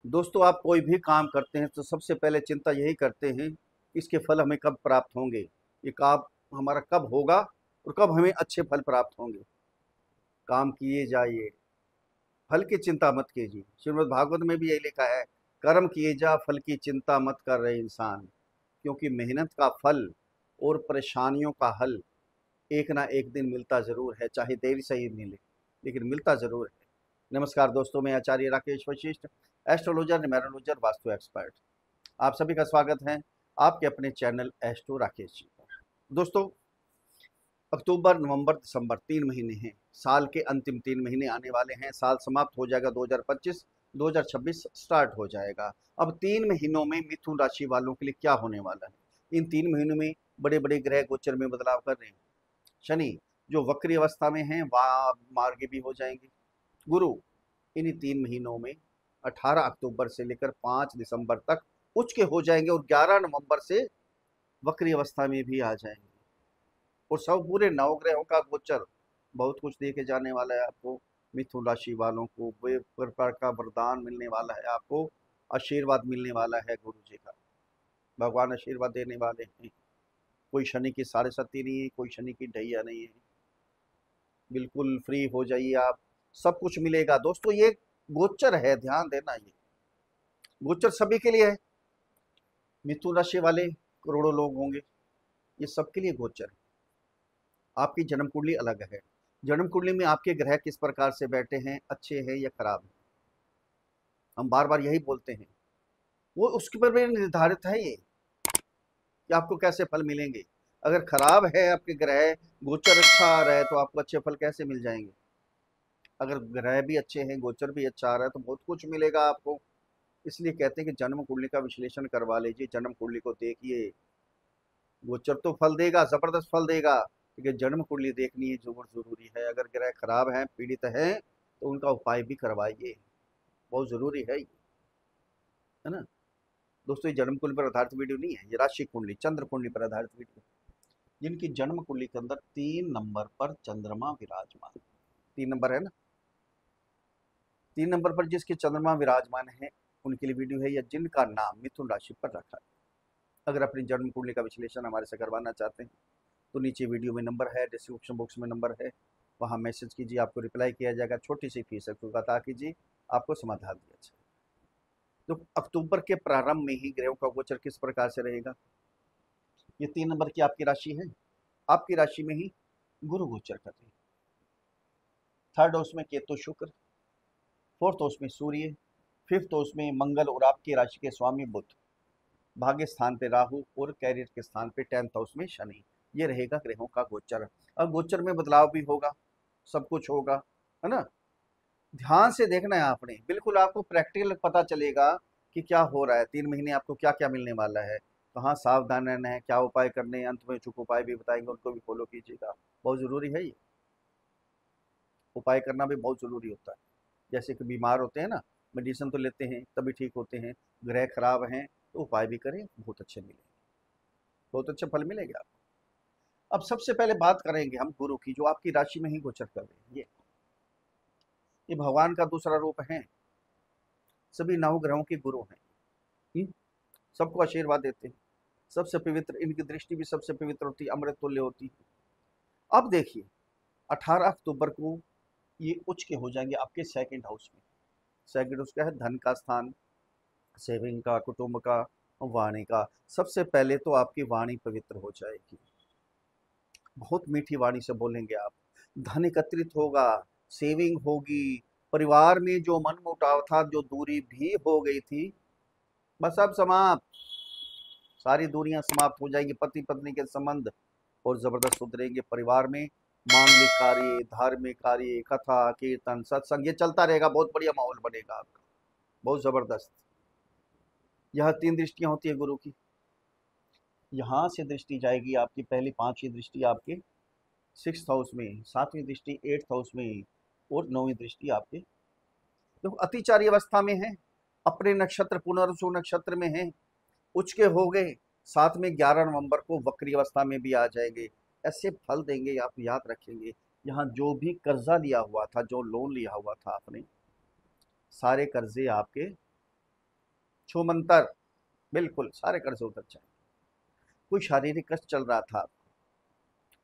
दोस्तों, आप कोई भी काम करते हैं तो सबसे पहले चिंता यही करते हैं कि इसके फल हमें कब प्राप्त होंगे। ये काम हमारा कब होगा और कब हमें अच्छे फल प्राप्त होंगे। काम किए जाइए, फल की चिंता मत कीजिए। श्रीमद् भागवत में भी यही लिखा है, कर्म किए जा, फल की चिंता मत कर रहे इंसान। क्योंकि मेहनत का फल और परेशानियों का हल एक ना एक दिन मिलता जरूर है, चाहे देरी से ही मिले, लेकिन मिलता जरूर है। नमस्कार दोस्तों, मैं आचार्य राकेश वशिष्ठ, एस्ट्रोलॉजर, न्यूमेरोलॉजर, वास्तु एक्सपर्ट। आप सभी का स्वागत है आपके अपने चैनल एस्ट्रो राकेश जी पर। दोस्तों, अक्टूबर, नवंबर, दिसंबर 3 महीने हैं। साल के अंतिम 3 महीने आने वाले हैं। साल समाप्त हो जाएगा 2025, 2026 स्टार्ट हो जाएगा। अब 3 महीनों में मिथुन राशि वालों के लिए क्या होने वाला है। इन 3 महीनों में बड़े बड़े ग्रह गोचर में बदलाव कर रहे हैं। शनि जो वक्री अवस्था में है वह मार्गी भी हो जाएंगे। गुरु इन्हीं 3 महीनों में 18 अक्टूबर से लेकर 5 दिसंबर तक उच्च के हो जाएंगे और 11 नवंबर से वक्री अवस्था में भी आ जाएंगे। और सब पूरे नवग्रहों का गोचर बहुत कुछ देके जाने वाला है आपको। मिथुन राशि वालों को वे प्रकार का वरदान मिलने वाला है, आपको आशीर्वाद मिलने वाला है गुरु जी का। भगवान आशीर्वाद देने वाले हैं। कोई शनि की साढ़े सती नहीं है, कोई शनि की ढैया नहीं है। बिल्कुल फ्री हो जाइए आप, सब कुछ मिलेगा। दोस्तों, ये गोचर है, ध्यान देना। ये गोचर सभी के लिए है। मिथुन राशि वाले करोड़ों लोग होंगे, ये सबके लिए गोचर है। आपकी जन्म कुंडली अलग है। जन्म कुंडली में आपके ग्रह किस प्रकार से बैठे हैं, अच्छे हैं या खराब हैं, हम बार बार यही बोलते हैं। वो उसके पर भी निर्धारित है ये कि आपको कैसे फल मिलेंगे। अगर खराब है आपके ग्रह, गोचर अच्छा आ रहा है तो आपको अच्छे फल कैसे मिल जाएंगे। अगर ग्रह भी अच्छे हैं, गोचर भी अच्छा आ रहा है तो बहुत कुछ मिलेगा आपको। इसलिए कहते हैं कि जन्म कुंडली का विश्लेषण करवा लीजिए, जन्म कुंडली को देखिए। गोचर तो फल देगा, जबरदस्त फल देगा, लेकिन जन्म कुंडली देखनी है जरूर जरूरी है। अगर ग्रह खराब है, पीड़ित है, तो उनका उपाय भी करवाइए, बहुत जरूरी है ये, है ना। दोस्तों, ये जन्म कुंडली पर आधारित वीडियो नहीं है, ये राशि कुंडली, चंद्र कुंडली पर आधारित वीडियो। जिनकी जन्म कुंडली के अंदर 3 नंबर पर चंद्रमा विराजमान, 3 नंबर है ना, 3 नंबर पर जिसके चंद्रमा विराजमान है उनके लिए वीडियो है, या जिनका नाम मिथुन राशि पर रखा है। अगर अपनी जन्म कुंडली का विश्लेषण हमारे से करवाना चाहते हैं तो नीचे वीडियो में नंबर है, डिस्क्रिप्शन बॉक्स में नंबर है, वहाँ मैसेज कीजिए, आपको रिप्लाई किया जाएगा। छोटी सी फीस है, तो बता कीजिए, आपको समाधान दिया जाए। तो अक्टूबर के प्रारंभ में ही ग्रहों का गोचर किस प्रकार से रहेगा। ये 3 नंबर की आपकी राशि है, आपकी राशि में ही गुरु गोचर कर रहे हैं। थर्ड हाउस में केतु शुक्र, फोर्थ हाउस में सूर्य, फिफ्थ हाउस में मंगल और आपकी राशि के स्वामी बुध, भाग्य स्थान पे राहु और कैरियर के स्थान पे 10th हाउस में शनि। ये रहेगा ग्रहों का गोचर। अब गोचर में बदलाव भी होगा, सब कुछ होगा, है ना। ध्यान से देखना है आपने, बिल्कुल आपको प्रैक्टिकल पता चलेगा कि क्या हो रहा है। 3 महीने आपको क्या क्या मिलने वाला है, कहाँ सावधान रहना है, क्या उपाय करने हैं। अंत में चुप उपाय भी बताएंगे, उनको भी फॉलो कीजिएगा, बहुत जरूरी है ये। उपाय करना भी बहुत जरूरी होता है। जैसे कि बीमार होते हैं ना, मेडिसिन तो लेते हैं तभी ठीक होते हैं। ग्रह खराब हैं तो उपाय भी करें, बहुत अच्छे मिलेंगे, बहुत अच्छे फल मिलेंगे आपको। अब सबसे पहले बात करेंगे हम गुरु की, जो आपकी राशि में ही गोचर कर रहे हैं। ये भगवान का दूसरा रूप है। सभी नवग्रहों के गुरु हैं। हम्म, सबको आशीर्वाद देते हैं। सबसे पवित्र, इनकी दृष्टि भी सबसे पवित्र होती है, अमृत तुल्य होती है। अब देखिए, 18 अक्टूबर को ये उच्च के हो जाएंगे आपके सेकंड हाउस में। सेकंड हाउस क्या है, धन का स्थान, सेविंग का, कुटुंब का, वाणी का। सबसे पहले तो आपकी वाणी पवित्र हो जाएगी, बहुत मीठी वाणी से बोलेंगे आप। धन एकत्रित होगा, सेविंग होगी। परिवार में जो मनमुटाव था, जो दूरी भी हो गई थी, बस अब समाप्त। सारी दूरियां समाप्त हो जाएंगी। पति पत्नी के संबंध और जबरदस्त सुधरेंगे। परिवार में मांगलिक कार्य, धार्मिक कार्य, कथा कीर्तन सत्संग, ये चलता रहेगा। बहुत बढ़िया माहौल बनेगा आपका, बहुत जबरदस्त। यह 3 दृष्टियां होती है गुरु की। यहाँ से दृष्टि जाएगी आपकी, पहली 5वीं दृष्टि आपके 6th हाउस में, 7वीं दृष्टि 8th हाउस में, और 9वीं दृष्टि आपके तो अतिचारी अवस्था में है। अपने नक्षत्र पुनर्वसु नक्षत्र में है, उच्च के हो गए। साथ में 11 नवंबर को वक्री अवस्था में भी आ जाएंगे। ऐसे फल देंगे, आप याद रखेंगे। यहाँ जो भी कर्जा लिया हुआ था, जो लोन लिया हुआ था आपने, सारे कर्जे आपके छूमंतर, बिल्कुल सारे कर्ज उतर जाएंगे। कोई शारीरिक कष्ट चल रहा था,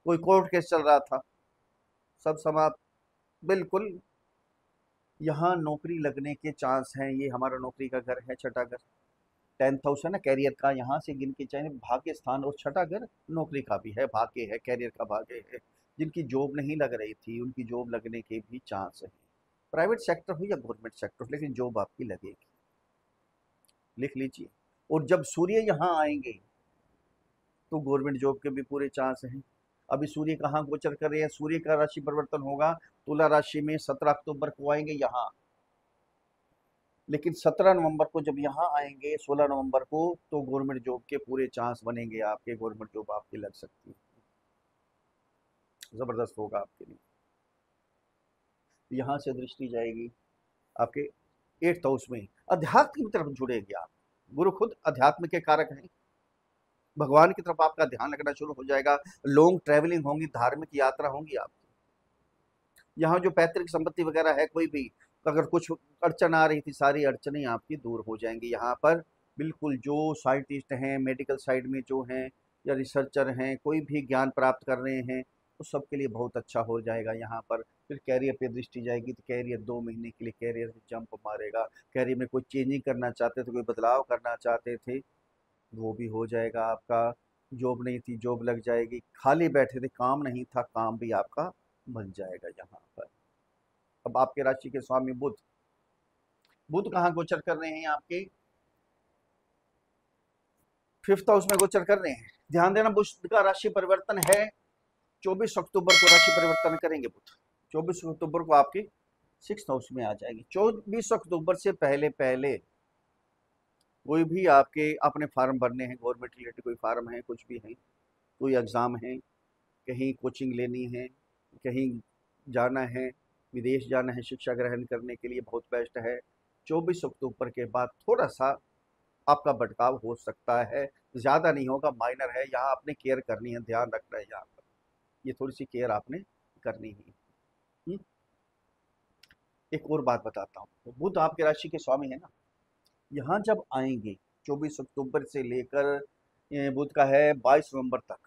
कोई कोर्ट केस चल रहा था, सब समाप्त, बिल्कुल। यहाँ नौकरी लगने के चांस हैं। ये हमारा नौकरी का घर है, छठा घर, 10th हाउस है ना कैरियर का, यहाँ से गिन के चाहे भाग्य स्थान, और छठा घर नौकरी का भी है, भाग्य है, कैरियर का भाग्य है। जिनकी जॉब नहीं लग रही थी उनकी जॉब लगने के भी चांस है, प्राइवेट सेक्टर हो या गवर्नमेंट सेक्टर हो, लेकिन जॉब आपकी लगेगी, लिख लीजिए। और जब सूर्य यहाँ आएंगे तो गवर्नमेंट जॉब के भी पूरे चांस हैं। अभी सूर्य कहाँ गोचर कर रहे हैं, सूर्य का राशि परिवर्तन होगा तुला राशि में 17 अक्टूबर को आएंगे यहाँ, लेकिन 17 नवंबर को जब यहाँ आएंगे, 16 नवंबर को, तो गवर्नमेंट जॉब के पूरे चांस बनेंगे आपके, गवर्नमेंट जॉब आपकी लग सकती है, जबरदस्त होगा आपके लिए। यहाँ से दृष्टि जाएगी आपके 8th हाउस में, अध्यात्म की तरफ जुड़ेगी आप। गुरु खुद अध्यात्म के कारक हैं, भगवान की तरफ आपका ध्यान लगना शुरू हो जाएगा, लॉन्ग ट्रैवलिंग होंगी, धार्मिक यात्रा होंगी आपकी। यहाँ जो पैतृक संपत्ति वगैरह है, कोई भी अगर कुछ अड़चन आ रही थी, सारी अड़चनें आपकी दूर हो जाएंगी यहाँ पर, बिल्कुल। जो साइंटिस्ट हैं, मेडिकल साइड में जो हैं, या रिसर्चर हैं, कोई भी ज्ञान प्राप्त कर रहे हैं, तो सबके लिए बहुत अच्छा हो जाएगा यहाँ पर। फिर कैरियर पे दृष्टि जाएगी, तो कैरियर 2 महीने के लिए कैरियर में जंप मारेगा। कैरियर में कोई चेंजिंग करना चाहते थे, कोई बदलाव करना चाहते थे, वो भी हो जाएगा आपका। जॉब नहीं थी, जॉब लग जाएगी। खाली बैठे थे, काम नहीं था, काम भी आपका बन जाएगा यहाँ पर। अब आपके राशि के स्वामी बुध, बुध कहाँ गोचर कर रहे हैं आपके 5th हाउस में गोचर कर रहे हैं। ध्यान देना, बुध का राशि परिवर्तन है, 24 अक्टूबर को राशि परिवर्तन करेंगे बुध। 24 अक्टूबर को आपके 6th हाउस में आ जाएगी। 24 अक्टूबर से पहले पहले कोई भी आपके अपने फार्म भरने हैं, गवर्नमेंट रिलेटेड कोई फार्म है, कुछ भी है, कोई एग्ज़ाम है, कहीं कोचिंग लेनी है, कहीं जाना है, विदेश जाना है शिक्षा ग्रहण करने के लिए, बहुत बेस्ट है। 24 अक्टूबर के बाद थोड़ा सा आपका भटकाव हो सकता है, ज़्यादा नहीं होगा, माइनर है। यहाँ आपने केयर करनी है, ध्यान रखना है यहाँ पर, ये थोड़ी सी केयर आपने करनी है। एक और बात बताता हूँ, तो बुध आपके राशि के स्वामी है ना, यहाँ जब आएंगे 24 अक्टूबर से लेकर बुध का है 22 नवंबर तक,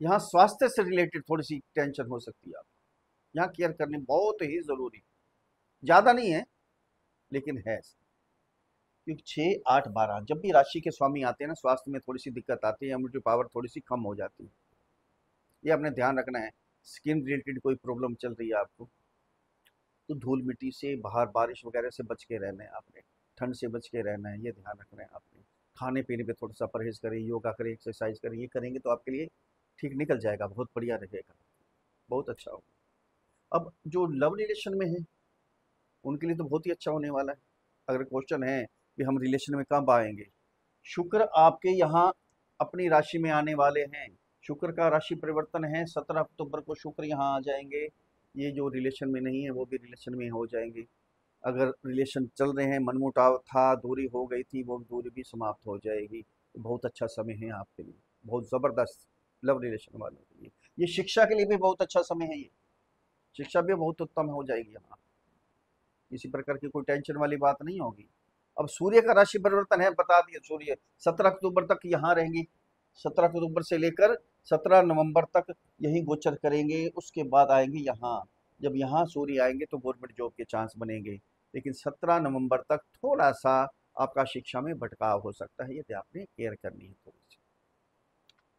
यहाँ स्वास्थ्य से रिलेटेड थोड़ी सी टेंशन हो सकती है आपको, यहाँ केयर करनी बहुत ही ज़रूरी, ज़्यादा नहीं है लेकिन है, क्योंकि 6, 8, 12 जब भी राशि के स्वामी आते हैं ना, स्वास्थ्य में थोड़ी सी दिक्कत आती है, इम्यूनिटी पावर थोड़ी सी कम हो जाती है, ये आपने ध्यान रखना है। स्किन रिलेटेड कोई प्रॉब्लम चल रही है आपको, तो धूल मिट्टी से, बाहर बारिश वगैरह से बच के रहना है आपने, ठंड से बच के रहना है, ये ध्यान रखना है आपने। खाने पीने पे थोड़ा सा परहेज करें, योगा करें, एक्सरसाइज करें, ये करेंगे तो आपके लिए ठीक निकल जाएगा, बहुत बढ़िया रहेगा, बहुत अच्छा होगा। अब जो लव रिलेशन में है उनके लिए तो बहुत ही अच्छा होने वाला है। अगर क्वेश्चन है कि हम रिलेशन में कब आएंगे, शुक्र आपके यहाँ अपनी राशि में आने वाले हैं, शुक्र का राशि परिवर्तन है, 17 अक्टूबर को शुक्र यहाँ आ जाएंगे। ये जो रिलेशन में नहीं है वो भी रिलेशन में हो जाएंगे। अगर रिलेशन चल रहे हैं, मनमुटाव था, दूरी हो गई थी, वो दूरी भी समाप्त हो जाएगी। तो बहुत अच्छा समय है आपके लिए, बहुत ज़बरदस्त लव रिलेशन वालों के लिए। ये शिक्षा के लिए भी बहुत अच्छा समय है, ये शिक्षा भी बहुत उत्तम हो जाएगी यहाँ, किसी प्रकार की कोई टेंशन वाली बात नहीं होगी। अब सूर्य का राशि परिवर्तन है, बता दिए, सूर्य 17 अक्टूबर तक यहाँ रहेंगी, 17 अक्टूबर से लेकर 17 नवंबर तक यही गोचर करेंगे, उसके बाद आएंगे यहाँ। जब यहाँ सूर्य आएंगे तो गवर्नमेंट जॉब के चांस बनेंगे, लेकिन 17 नवंबर तक थोड़ा सा आपका शिक्षा में भटकाव हो सकता है, ये आपने केयर करनी है थोड़ी सी।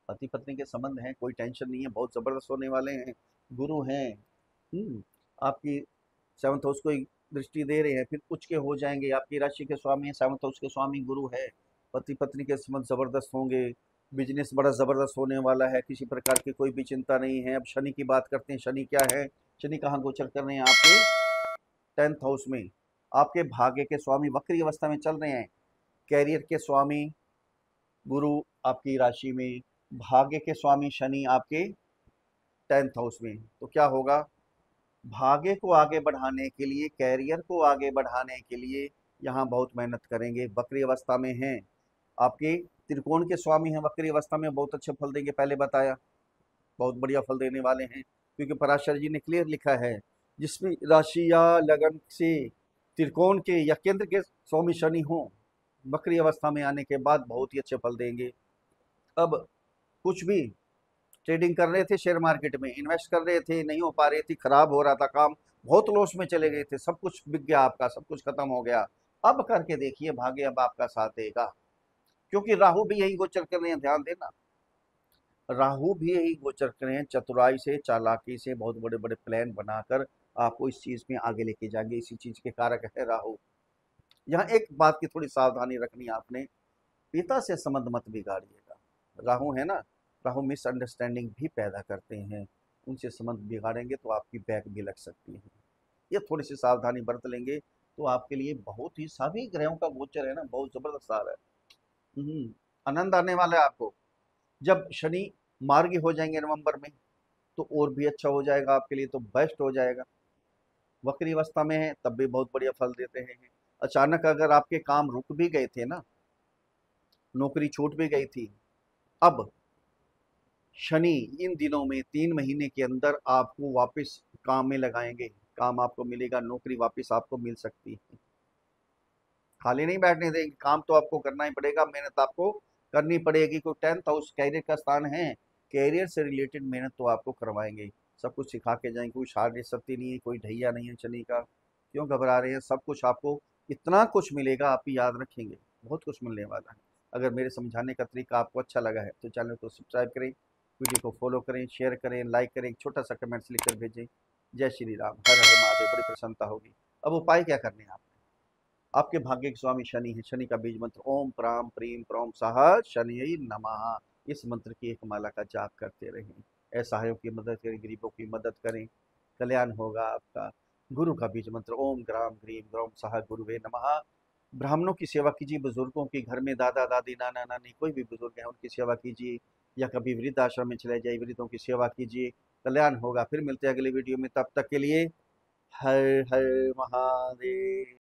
पति पत्नी के संबंध हैं, कोई टेंशन नहीं है, बहुत ज़बरदस्त होने वाले हैं, गुरु हैं, आपकी 7th हाउस को दृष्टि दे रहे हैं, फिर उच्च के हो जाएंगे, आपकी राशि के स्वामी है, 7th हाउस के स्वामी गुरु है। पति पत्नी के संबंध ज़बरदस्त होंगे, बिजनेस बड़ा ज़बरदस्त होने वाला है, किसी प्रकार की कोई भी चिंता नहीं है। अब शनि की बात करते हैं, शनि क्या है, शनि कहाँ गोचर कर रहे हैं आपके 10th हाउस में, आपके भाग्य के स्वामी वक्री अवस्था में चल रहे हैं। कैरियर के स्वामी गुरु आपकी राशि में, भाग्य के स्वामी शनि आपके 10th हाउस में, तो क्या होगा, भाग्य को आगे बढ़ाने के लिए, कैरियर को आगे बढ़ाने के लिए यहाँ बहुत मेहनत करेंगे। वक्री अवस्था में हैं, आपके त्रिकोण के स्वामी हैं, वक्री अवस्था में बहुत अच्छे फल देंगे, पहले बताया, बहुत बढ़िया फल देने वाले हैं, क्योंकि पराशर जी ने क्लियर लिखा है, जिसमें राशि या लगन से त्रिकोण के या केंद्र के स्वामी शनि हो, वक्री अवस्था में आने के बाद बहुत ही अच्छे फल देंगे। अब कुछ भी ट्रेडिंग कर रहे थे, शेयर मार्केट में इन्वेस्ट कर रहे थे, नहीं हो पा रही थी, खराब हो रहा था काम, बहुत लॉस में चले गए थे, सब कुछ बिक गया आपका, सब कुछ खत्म हो गया। अब करके देखिए, भाग्य अब आपका साथ देगा, क्योंकि राहु भी यही गोचर कर रहे हैं, ध्यान देना। राहु भी यही गोचर कर रहे हैं, चतुराई से, चालाकी से, बहुत बड़े बड़े प्लान बनाकर आपको इस चीज में आगे लेके जाएंगे। इसी चीज के कारक है राहु। यहाँ एक बात की थोड़ी सावधानी रखनी है आपने, पिता से संबंध मत बिगाड़िएगा। राहु है ना, राहु मिसअंडरस्टैंडिंग भी पैदा करते हैं, उनसे संबंध बिगाड़ेंगे तो आपकी बैक भी लग सकती है। ये थोड़ी सी सावधानी बरत लेंगे तो आपके लिए बहुत ही, सभी ग्रहों का गोचर है ना, बहुत जबरदस्त आ रहा है। आनंद आने वाला है आपको। जब शनि मार्गी हो जाएंगे नवंबर में, तो और भी अच्छा हो जाएगा आपके लिए, तो बेस्ट हो जाएगा। वक्री अवस्था में है तब भी बहुत बढ़िया फल देते हैं। अचानक अगर आपके काम रुक भी गए थे ना, नौकरी छूट भी गई थी, अब शनि इन दिनों में 3 महीने के अंदर आपको वापस काम में लगाएंगे, काम आपको मिलेगा, नौकरी वापस आपको मिल सकती है। खाली नहीं बैठने देंगे, काम तो आपको करना ही पड़ेगा, मेहनत आपको करनी पड़ेगी। कोई 10th हाउस कैरियर का स्थान है, कैरियर से रिलेटेड मेहनत तो आपको करवाएंगे, सब कुछ सिखा के जाएंगे। कोई शारीरिक शक्ति नहीं है, कोई ढैया नहीं है शनि का, क्यों घबरा रहे हैं, सब कुछ आपको, इतना कुछ मिलेगा, आप ही याद रखेंगे, बहुत कुछ मिलने वाला है। अगर मेरे समझाने का तरीका आपको अच्छा लगा है तो चैनल को सब्सक्राइब करें, वीडियो को फॉलो करें, शेयर करें, लाइक करें, एक छोटा सा कमेंट्स लिखकर भेजें। जय श्री राम, हर हर महादेव, बड़ी प्रसन्नता होगी। अब उपाय क्या करने हैं आपने, आपके भाग्य के स्वामी शनि है, शनि का बीज मंत्र ओम प्राम प्रीम प्रोम साह शनि नमः, इस मंत्र की एक माला का जाप करते रहें, असहायों की मदद करें, गरीबों की मदद करें, कल्याण होगा आपका। गुरु का बीज मंत्र ओम ग्राम ग्रीम ग्रोम साह गुरुवे नमः। ब्राह्मणों की सेवा कीजिए, बुजुर्गों की, घर में दादा दादी नाना नानी कोई भी बुजुर्ग है उनकी सेवा कीजिए, या कभी वृद्धाश्रम में चले जाइए, वृद्धों की सेवा कीजिए, कल्याण होगा। फिर मिलते हैं अगले वीडियो में, तब तक के लिए हर हर महादेव।